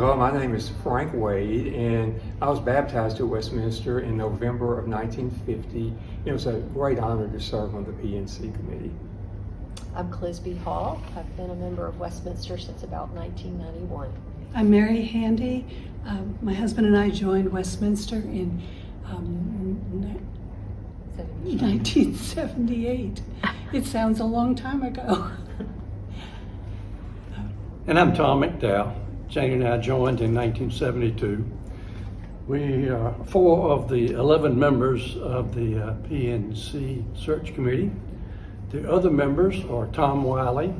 Hello, my name is Frank Wade, and I was baptized at Westminster in November of 1950. It was a great honor to serve on the PNC Committee. I'm Clisby Hall. I've been a member of Westminster since about 1991. I'm Mary Hande. My husband and I joined Westminster in 1978. It sounds a long time ago. And I'm Tom McDow. Jane and I joined in 1972. We are 4 of the 11 members of the PNC Search Committee. The other members are Tom Wiley,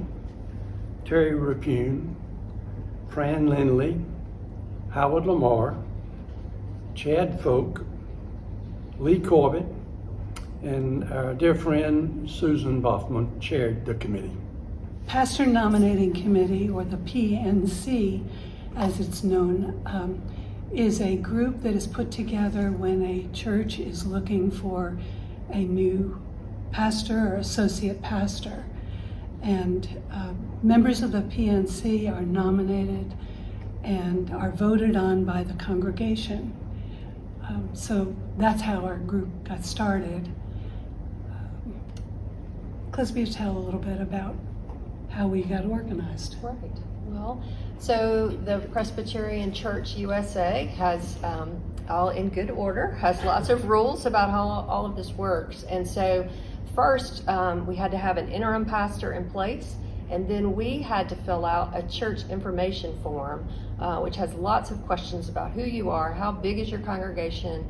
Terry Rapune, Fran Lindley, Howard Lamar, Chad Folk, Lee Corbett, and our dear friend Susan Boffman chaired the committee. Pastor Nominating Committee, or the PNC as it's known, is a group that is put together when a church is looking for a new pastor or associate pastor. And members of the PNC are nominated and are voted on by the congregation. So that's how our group got started. Clisby, tell a little bit about how we got organized. Right. Well, so the Presbyterian Church USA has, all in good order, has lots of rules about how all of this works. And so first, we had to have an interim pastor in place, and then we had to fill out a church information form, which has lots of questions about who you are, how big is your congregation,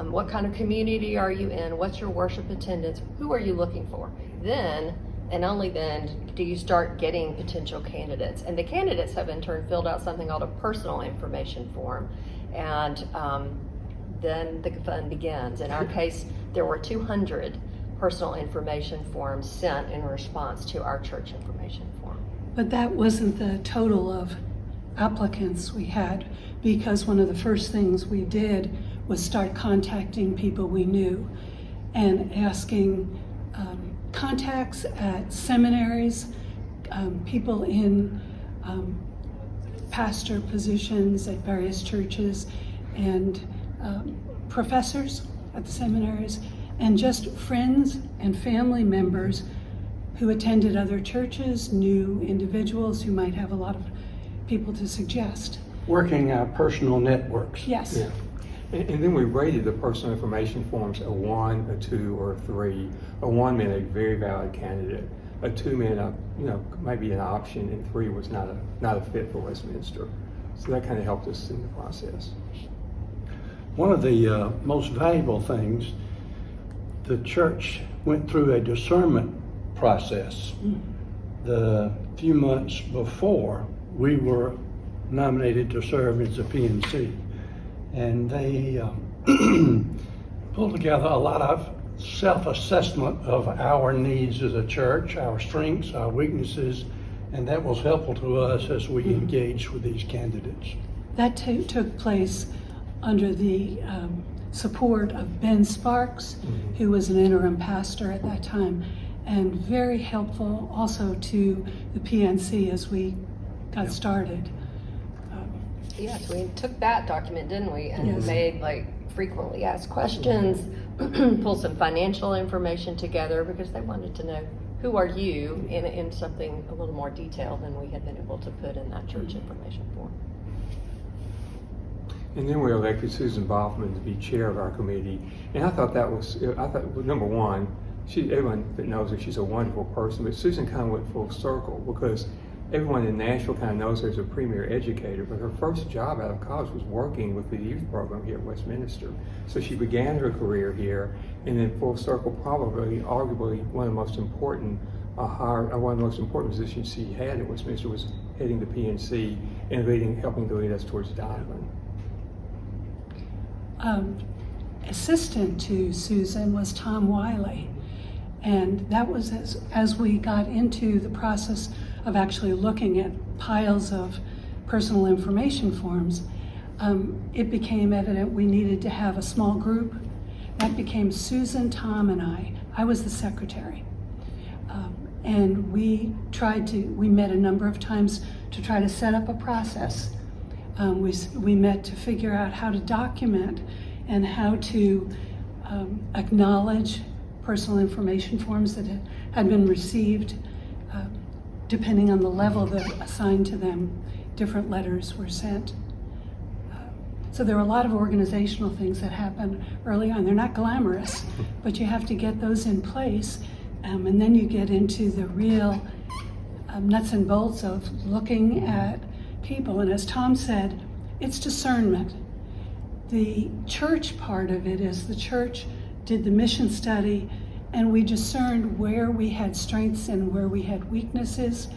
what kind of community are you in, what's your worship attendance, who are you looking for. Then, and only then, do you start getting potential candidates. And the candidates have in turn filled out something called a personal information form. And then the fun begins. In our case, there were 200 personal information forms sent in response to our church information form. But that wasn't the total of applicants we had, because one of the first things we did was start contacting people we knew and asking contacts at seminaries, people in pastor positions at various churches, and professors at the seminaries, and just friends and family members who attended other churches, knew individuals who might have a lot of people to suggest. Working our personal networks. Yes. Yeah. And then we rated the personal information forms a 1, a 2, or a 3. A 1 meant a very valid candidate. A 2 meant maybe an option, and 3 was not a fit for Westminster. So that kind of helped us in the process. One of the most valuable things, the church went through a discernment process. The few months before we were nominated to serve as a PNC. And they pulled together a lot of self-assessment of our needs as a church, our strengths, our weaknesses, and that was helpful to us as we engaged with these candidates. That took place under the support of Ben Sparks, who was an interim pastor at that time, and very helpful also to the PNC as we got started. Yes, we took that document, didn't we? And Yes. made frequently asked questions, pull some financial information together, because they wanted to know who are you in something a little more detailed than we had been able to put in that church information form. And then we elected Susan Boffman to be chair of our committee. And I thought number one, everyone that knows her, she's a wonderful person, but Susan kind of went full circle, because everyone in Nashville kind of knows her as a premier educator, but her first job out of college was working with the youth program here at Westminster. So she began her career here, and then full circle, arguably one of the most important positions she had at Westminster was heading the PNC and helping to lead us towards Donovan. Assistant to Susan was Tom Wiley, and that was as we got into the process of actually looking at piles of personal information forms, it became evident we needed to have a small group. That became Susan, Tom, and I. I was the secretary. And we met a number of times to try to set up a process. We met to figure out how to document and how to acknowledge personal information forms that had been received. Depending on the level that assigned to them, different letters were sent. So there are a lot of organizational things that happen early on. They're not glamorous, but you have to get those in place, and then you get into the real nuts and bolts of looking at people. And as Tom said, it's discernment. The church part of it is the church did the mission study, and we discerned where we had strengths and where we had weaknesses.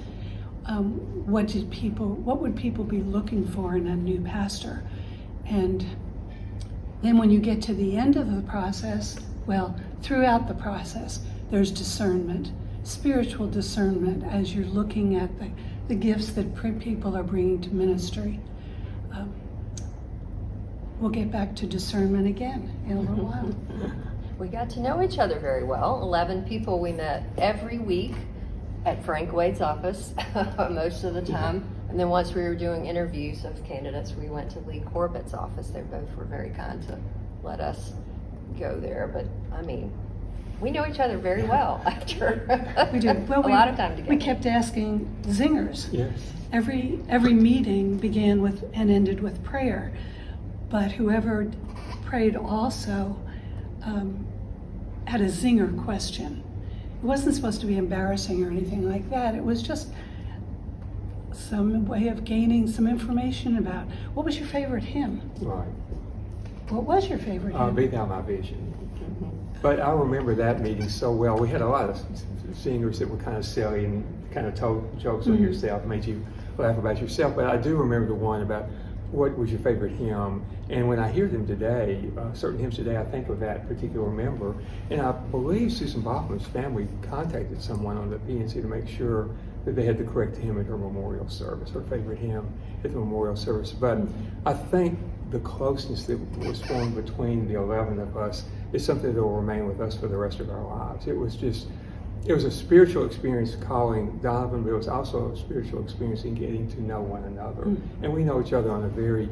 What would people be looking for in a new pastor? And then when you get to the end of the process, well, throughout the process, there's discernment, spiritual discernment, as you're looking at the gifts that people are bringing to ministry. We'll get back to discernment again in a little while. We got to know each other very well. 11 people we met every week at Frank Wade's office most of the time. And then once we were doing interviews of candidates, we went to Lee Corbett's office. They both were very kind to let us go there. But I mean, we know each other very well after We do. Well, a lot of time together. We kept asking zingers. Yes. Every meeting began with and ended with prayer. But whoever prayed also had a zinger question. It wasn't supposed to be embarrassing or anything like that. It was just some way of gaining some information about what was your favorite hymn? Right. What was your favorite hymn? Be Thou My Vision. But I remember that meeting so well. We had a lot of singers that were kind of silly and kind of told jokes on yourself, made you laugh about yourself. But I do remember the one about what was your favorite hymn. And when I hear them today, certain hymns today, I think of that particular member. And I believe Susan Baughman's family contacted someone on the PNC to make sure that they had the correct hymn at her memorial service, her favorite hymn at the memorial service. But I think the closeness that was formed between the 11 of us is something that will remain with us for the rest of our lives. It was a spiritual experience calling Donovan, but it was also a spiritual experience in getting to know one another. And we know each other on a very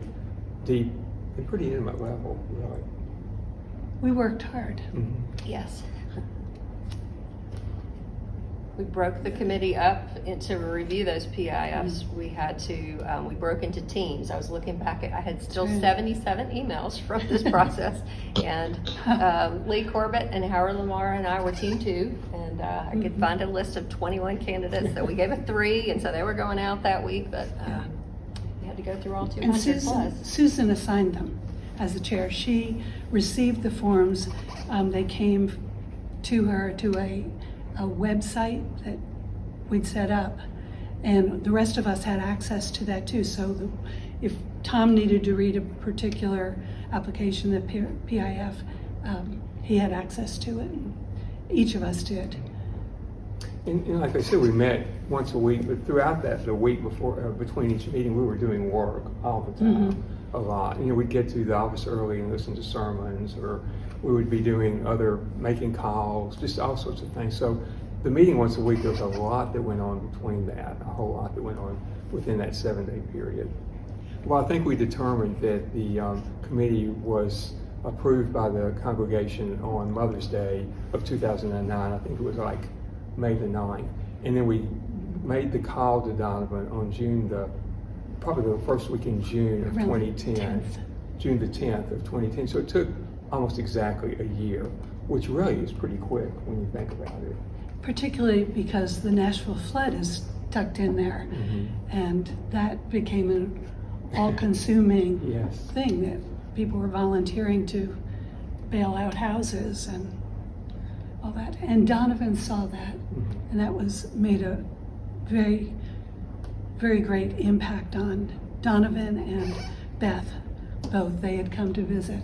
deep and pretty intimate level, really. We worked hard. Yes. We broke the committee up to review those PIFs. We had to, we broke into teams. I was looking back I had still 77 emails from this process. And Lee Corbett and Howard Lamar and I were team 2. And I could find a list of 21 candidates that we gave a 3. And so they were going out that week, but we had to go through all 200 And plus. Susan assigned them as the chair. She received the forms. They came to her to a website that we'd set up, and the rest of us had access to that too. So if Tom needed to read a particular application, the PIF, he had access to it, and each of us did. And like I said, we met once a week, but throughout the week before, between each meeting, we were doing work all the time, a lot. We'd get to the office early and listen to sermons, or we would be doing making calls, just all sorts of things. So the meeting once a week, there was a lot that went on between that, a whole lot that went on within that 7-day period. Well, I think we determined that the committee was approved by the congregation on Mother's Day of 2009. I think it was like May the 9th. And then we made the call to Donovan on probably the first week in June of 2010. June the 10th of 2010. So it took almost exactly a year, which really is pretty quick when you think about it. Particularly because the Nashville flood is tucked in there, and that became an all-consuming thing that people were volunteering to bail out houses and all that. And Donovan saw that, and that made a very, very great impact on Donovan and Beth. Both, they had come to visit.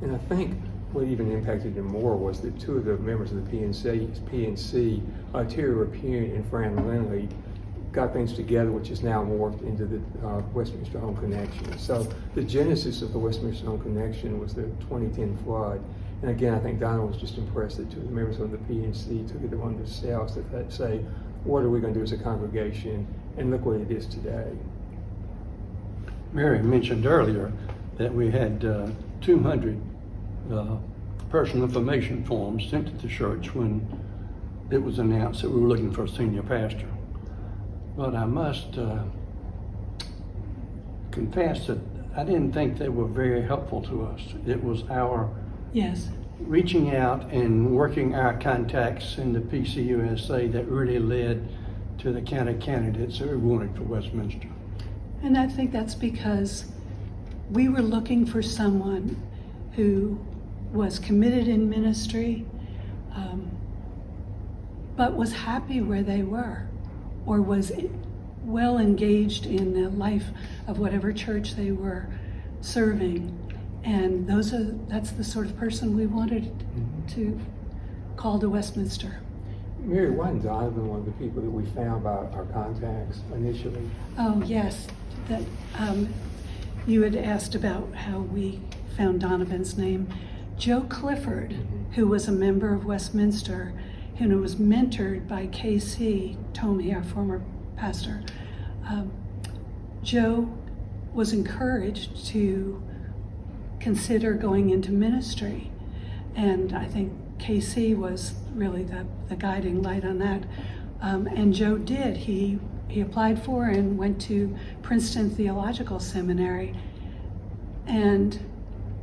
And I think what even impacted him more was that 2 of the members of the PNC, Terry Rapune and Fran Lindley, got things together, which is now morphed into the Westminster Home Connection. So the genesis of the Westminster Home Connection was the 2010 flood. And again, I think Donna was just impressed that 2 of the members of the PNC took it upon themselves to say, what are we going to do as a congregation? And look what it is today. Mary mentioned earlier that we had 200 personal information forms sent to the church when it was announced that we were looking for a senior pastor. But I must confess that I didn't think they were very helpful to us. It was our Yes. reaching out and working our contacts in the PCUSA that really led to the kind of candidates that we wanted for Westminster. And I think that's because we were looking for someone who was committed in ministry, but was happy where they were, or was well engaged in the life of whatever church they were serving. And that's the sort of person we wanted to call to Westminster. Mary, wasn't Donovan one of the people that we found by our contacts initially? Oh, yes. That you had asked about how we found Donovan's name. Joe Clifford, who was a member of Westminster and who was mentored by KC Tomey, our former pastor. Joe was encouraged to consider going into ministry, and I think KC was really the guiding light on that. And Joe did. He applied for and went to Princeton Theological Seminary, and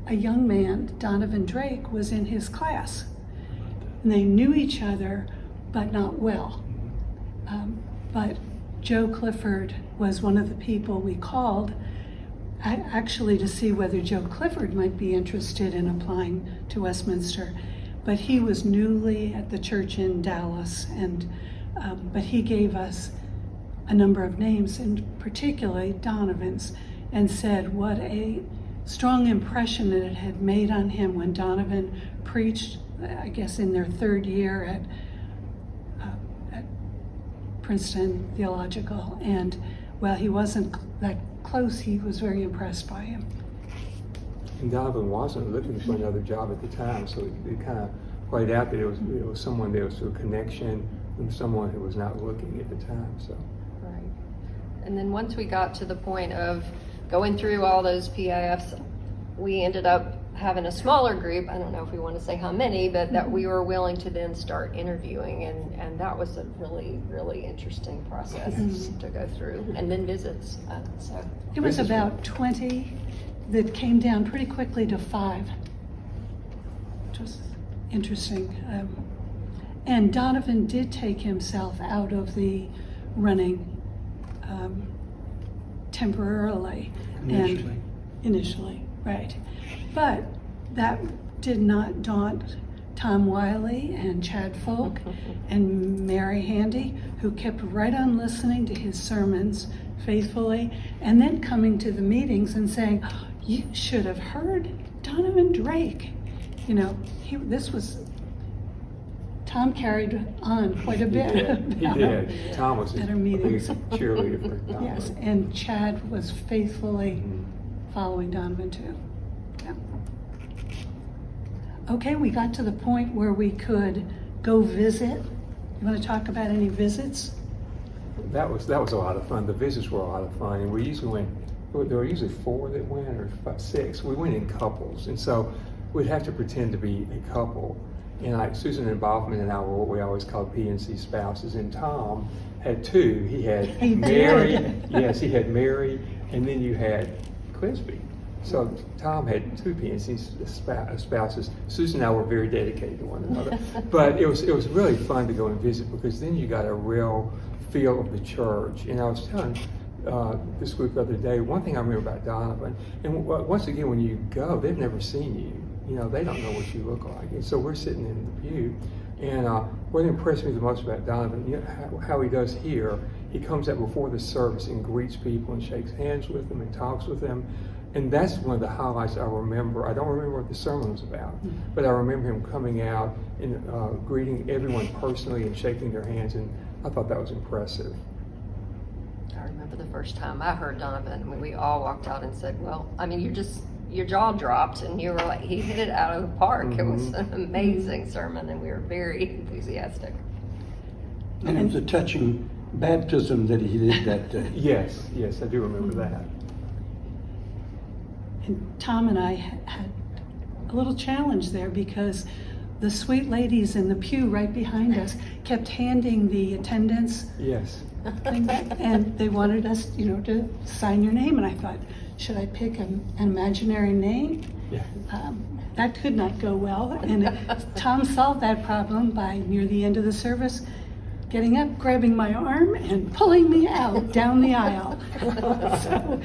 a young man, Donovan Drake, was in his class. And they knew each other, but not well. But Joe Clifford was one of the people we called actually to see whether Joe Clifford might be interested in applying to Westminster. But he was newly at the church in Dallas, and but he gave us a number of names, and particularly Donovan's, and said what a strong impression that it had made on him when Donovan preached, I guess in their third year at Princeton Theological. And while he wasn't that close, he was very impressed by him. And Donovan wasn't looking for another job at the time, so it kind of played out that it was someone there was a connection from someone who was not looking at the time. So. Right. And then once we got to the point of going through all those PIFs, we ended up having a smaller group. I don't know if we want to say how many, but that we were willing to then start interviewing, and that was a really, really interesting process to go through, and then visits. So It was about 20 that came down pretty quickly to 5, which was interesting. And Donovan did take himself out of the running temporarily. Initially, right. But that did not daunt Tom Wiley and Chad Folk and Mary Hande, who kept right on listening to his sermons faithfully, and then coming to the meetings and saying, "You should have heard Donovan Drake." You know, Tom carried on quite a bit. He did. Tom was a better big meetings. cheerleader for Donovan. Yes, and Chad was faithfully following Donovan too. Yeah. Okay, we got to the point where we could go visit. You want to talk about any visits? That was a lot of fun. The visits were a lot of fun, and we usually went. There were usually 4 that went, or 6. We went in couples, and so we'd have to pretend to be a couple. And like Susan and Boffman and I were what we always called PNC spouses. And Tom had 2. He had Mary. Yes, he had Mary, and then you had Clisby. So Tom had 2 PNC spouses. Susan and I were very dedicated to one another. But it was really fun to go and visit, because then you got a real feel of the church. And I was telling this group the other day, one thing I remember about Donovan, and once again, when you go, they've never seen you. You know, they don't know what you look like. And so we're sitting in the pew, and what impressed me the most about Donovan, you know, how he does here, he comes out before the service and greets people and shakes hands with them and talks with them. And that's one of the highlights I remember. I don't remember what the sermon was about, but I remember him coming out and greeting everyone personally and shaking their hands, and I thought that was impressive. I remember the first time I heard Donovan, I mean, we all walked out and said, well, I mean, your jaw dropped, and you were like, he hit it out of the park. It was an amazing sermon, and we were very enthusiastic. And it was a touching baptism that he did that day. Yes, I do remember that. And Tom and I had a little challenge there because the sweet ladies in the pew right behind us kept handing the attendance Yes. thing, and they wanted us, to sign your name. And I thought, should I pick an imaginary name? Yeah. That could not go well. And Tom solved that problem by, near the end of the service, getting up, grabbing my arm, and pulling me out down the aisle. So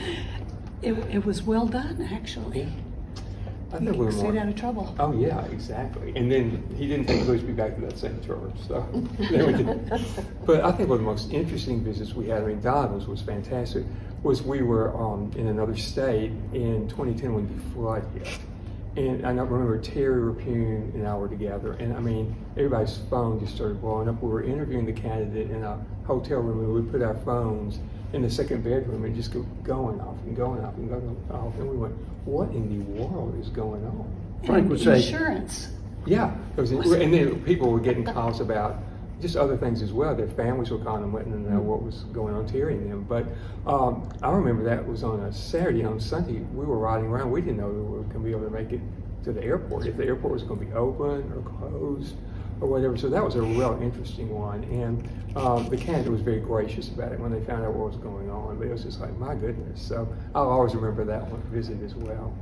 it was well done, actually. Yeah. I think we were Stayed more. out of trouble. Oh yeah, exactly. And then he didn't take Clisby back to that same church. So, then we did. But I think one of the most interesting visits we had, I mean, Donovan's was fantastic. Was we were in another state in 2010 when the flood hit, and I remember Terry Rapune and I were together, and I mean, everybody's phone just started blowing up. We were interviewing the candidate in a hotel room, and we put our phones in the second bedroom and just go going off and going off and going off, and we went, what in the world is going on? Frank would say, Insurance. Yeah, and then people were getting calls about just other things as well. Their families were calling them, wanting to know what was going on, Terry and them. But I remember that was on a Saturday. On Sunday, we were riding around. We didn't know we were going to be able to make it to the airport, if the airport was going to be open or closed or whatever. So that was a real interesting one. And the candidate was very gracious about it when they found out what was going on. But it was just like, my goodness. So I'll always remember that one visit as well.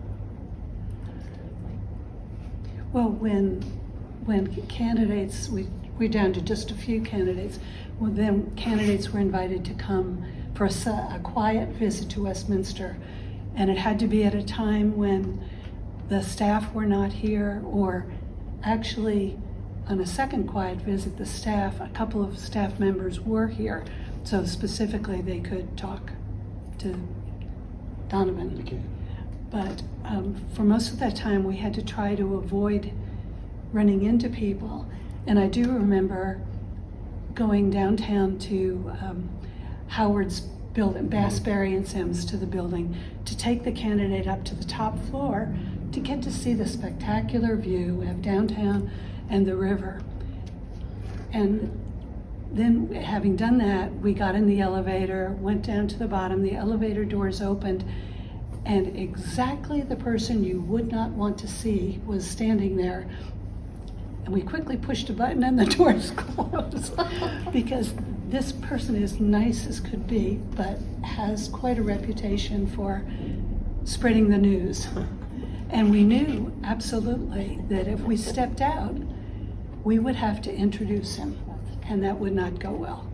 Well, when candidates, we're down to just a few candidates, well, then candidates were invited to come for a quiet visit to Westminster. And it had to be at a time when the staff were not here, or actually on a second quiet visit, a couple of staff members were here. So specifically they could talk to Donovan. Okay. But for most of that time, we had to try to avoid running into people. And I do remember going downtown to Howard's building, Bassberry and Sims, to the building, to take the candidate up to the top floor to get to see the spectacular view of downtown and the river. And then, having done that, we got in the elevator, went down to the bottom, the elevator doors opened, and exactly the person you would not want to see was standing there. And we quickly pushed a button and the doors closed, because this person is nice as could be, but has quite a reputation for spreading the news. And we knew absolutely that if we stepped out, we would have to introduce him, and that would not go well.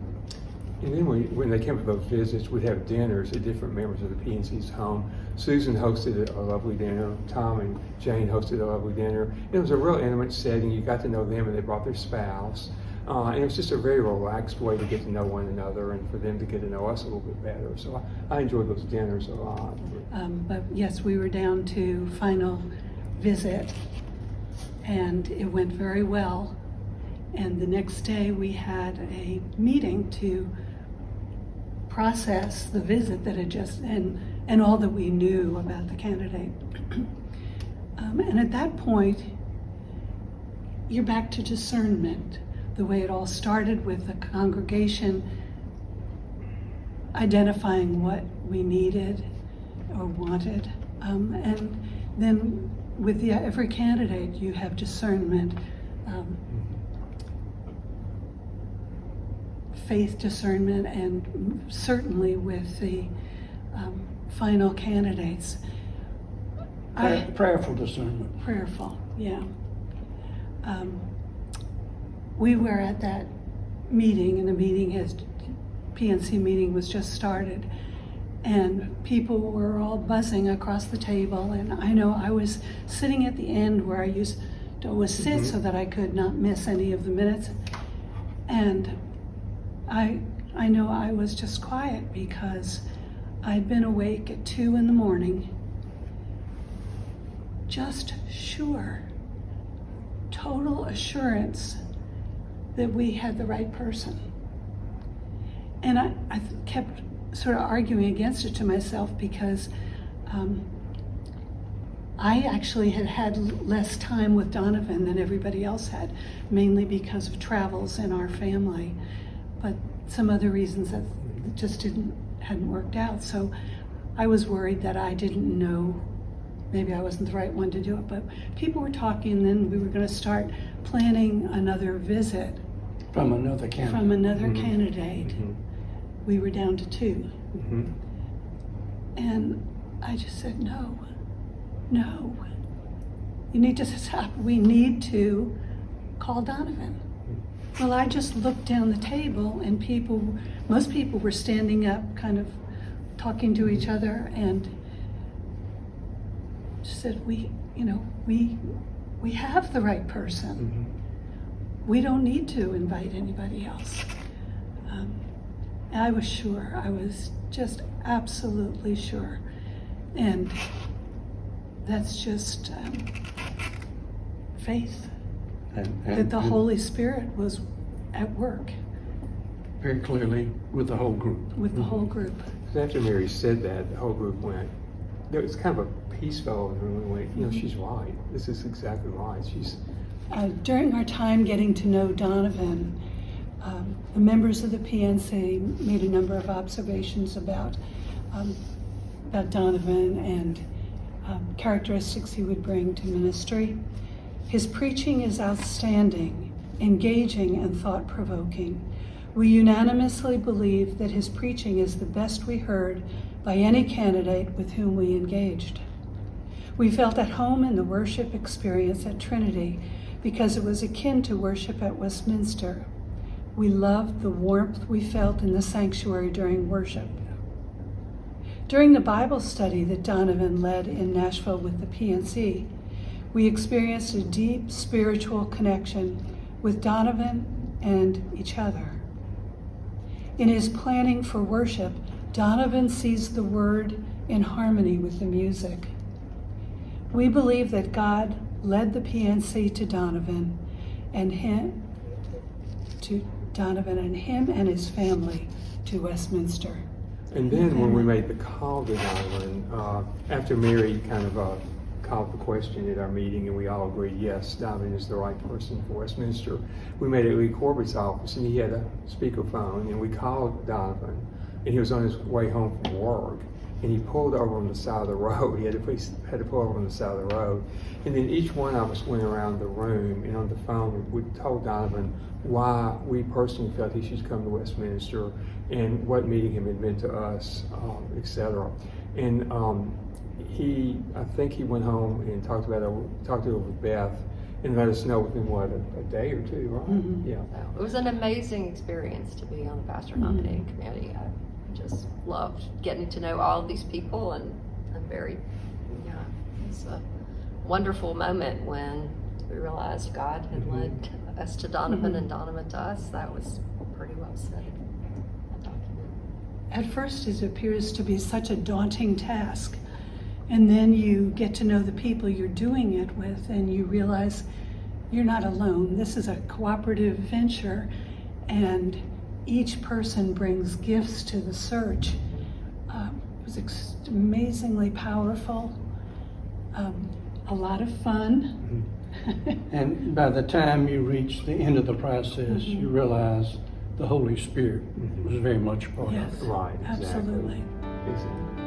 And then when they came for those visits, we'd have dinners at different members of the PNC's home. Susan hosted a lovely dinner. Tom and Jane hosted a lovely dinner. It was a real intimate setting. You got to know them, and they brought their spouse. And it was just a very relaxed way to get to know one another and for them to get to know us a little bit better. So I enjoyed those dinners a lot. But yes, we were down to final visit, and it went very well. And the next day we had a meeting to process the visit that had just, and all that we knew about the candidate. And at that point, you're back to discernment. The way it all started with the congregation identifying what we needed or wanted. And then with every candidate, you have discernment. Faith discernment, and certainly with the final candidates. prayerful discernment. Prayerful, yeah. We were at that meeting, and the PNC meeting was just started, and people were all buzzing across the table, and I know I was sitting at the end where I used to always sit so that I could not miss any of the minutes, and I know I was just quiet because I'd been awake at 2 a.m, just sure, total assurance that we had the right person. And I kept sort of arguing against it to myself because I actually had less time with Donovan than everybody else had, mainly because of travels in our family, but some other reasons that just hadn't worked out. So I was worried that I didn't know maybe I wasn't the right one to do it, but people were talking, and then we were going to start planning another visit From another candidate. from another Mhm. candidate. Mhm. We were down to 2. Mhm. And I just said, no. You need to stop. We need to call Donovan. Well, I just looked down the table, and most people were standing up, kind of talking to each other, and just said, we have the right person. Mhm. We don't need to invite anybody else. I was sure. I was just absolutely sure. And that's just faith that the Holy Spirit was at work Very clearly with the whole group. with the whole group. So after Mary said that, the whole group went, there was kind of a peace fell in the room. We went, she's right. This is exactly right. During our time getting to know Donovan, the members of the PNC made a number of observations about Donovan and characteristics he would bring to ministry. His preaching is outstanding, engaging, and thought-provoking. We unanimously believe that his preaching is the best we heard by any candidate with whom we engaged. We felt at home in the worship experience at Trinity because it was akin to worship at Westminster. We loved the warmth we felt in the sanctuary during worship. During the Bible study that Donovan led in Nashville with the PNC, we experienced a deep spiritual connection with Donovan and each other. In his planning for worship, Donovan sees the word in harmony with the music. We believe that God led the PNC to Donovan and him and his family to Westminster. And then when we made the call to Donovan, after Mary kind of called the question at our meeting and we all agreed, yes, Donovan is the right person for Westminster, we made it at Lee Corbett's office and he had a speakerphone and we called Donovan and he was on his way home from work and he pulled over on the side of the road. He had to pull over on the side of the road. And then each one of us went around the room and on the phone we told Donovan why we personally felt he should come to Westminster and what meeting him had meant to us, etc. And I think he went home and talked it over with Beth and let us know within a day or two, right? Mhm. Yeah. It was an amazing experience to be on the Pastor Nominating Committee. I just loved getting to know all of these people, and it's a wonderful moment when we realized God had led us to Donovan and Donovan to us. That was pretty well said in that document. At first, it appears to be such a daunting task. And then you get to know the people you're doing it with, and you realize you're not alone. This is a cooperative venture, and each person brings gifts to the search. It was amazingly powerful, a lot of fun. And by the time you reach the end of the process, you realize the Holy Spirit was very much a part Yes. of it. Right, exactly. Absolutely. Exactly.